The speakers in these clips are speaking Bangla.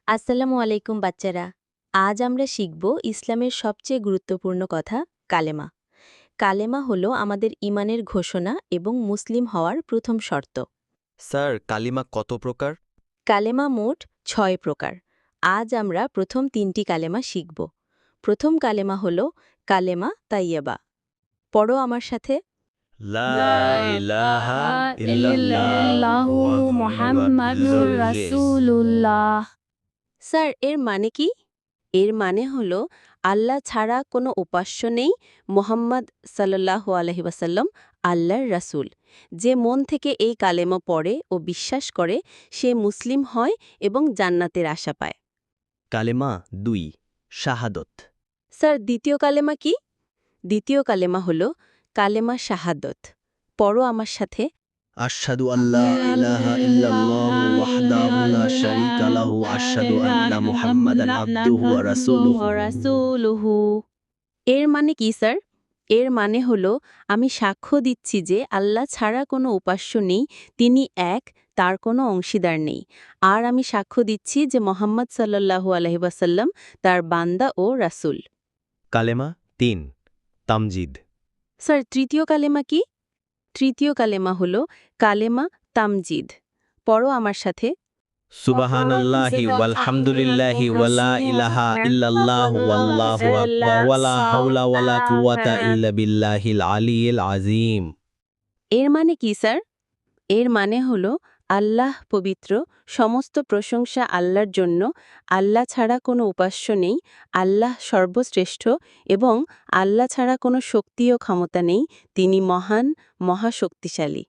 আসসালামু আলাইকুম বাচ্চারা। আজ আমরা শিখব ইসলামের সবচেয়ে গুরুত্বপূর্ণ কথা কালেমা। কালেমা হলো আমাদের ইমানের ঘোষণা এবং মুসলিম হওয়ার প্রথম শর্ত। স্যার কালিমা কত প্রকার? কালেমা মোট ৬ প্রকার। আজ আমরা প্রথম ৩টি কালেমা শিখব। প্রথম কালেমা হলো কালেমা তাইয়্যেবা। পড়ো আমার সাথে। লা ইলাহা ইল্লাল্লাহু মুহাম্মাদুর রাসূলুল্লাহ। স্যার এর মানে কি? এর মানে হলো আল্লাহ ছাড়া কোনো উপাস্য নেই, মোহাম্মদ সাল্লাল্লাহু আলাইহি ওয়াসাল্লাম আল্লাহর রাসূল। যে মন থেকে এই কালেমা পড়ে ও বিশ্বাস করে সে মুসলিম হয় এবং জান্নাতের আশা পায়। কালেমা ২ শাহাদত। স্যার দ্বিতীয় কালেমা কি? দ্বিতীয় কালেমা হলো কালেমা শাহাদত। পড়ো আমার সাথে। আশহাদু আল্লা ইলাহা ইল্লাল্লাহু ওয়াহদাহু লা শারীকা লাহু আশহাদু আন্না মুহাম্মাদান আবদুহু ওয়া রাসূলুহু। এর মানে কি স্যার? এর মানে হলো আমি সাক্ষ্য দিচ্ছি যে আল্লাহ ছাড়া কোনো উপাস্য নেই, তিনি এক, তার কোনো অংশীদার নেই। আর আমি সাক্ষ্য দিচ্ছি যে মোহাম্মদ সাল্লাল্লাহু আলাইহি ওয়াসাল্লাম তার বান্দা ও রাসূল। কালেমা ৩ তামজিদ। স্যার তৃতীয় কালেমা কি? তৃতীয় কালেমা হলো কালেমা তামজিদ। পড়ো আমার সাথে। সুবহানাল্লাহি ওয়াল হামদুলিল্লাহি ওয়া লা ইলাহা ইল্লাল্লাহু ওয়াল্লাহু আকবার ওয়া লা হাওলা ওয়া লা কুওয়াতা ইল্লা বিল্লাহিল আলিয়্যিল আযীম। এর মানে কি স্যার? এর মানে হলো আল্লাহ পবিত্র, সমস্ত প্রশংসা আল্লাহর জন্য, আল্লাহ ছাড়া কোনো উপাস্য নেই, আল্লাহ সর্বশ্রেষ্ঠ এবং আল্লাহ ছাড়া কোনো শক্তি ও ক্ষমতা নেই, তিনি মহান, মহাশক্তিশালী।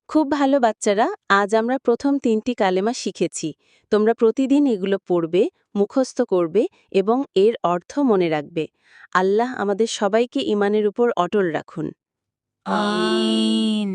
খুব ভালো বাচ্চারা, আজ আমরা প্রথম ৩টি কালেমা শিখেছি। তোমরা প্রতিদিন এগুলো পড়বে, মুখস্থ করবে এবং এর অর্থ মনে রাখবে। আল্লাহ আমাদের সবাইকে ইমানের উপর অটল রাখুন। আমিন।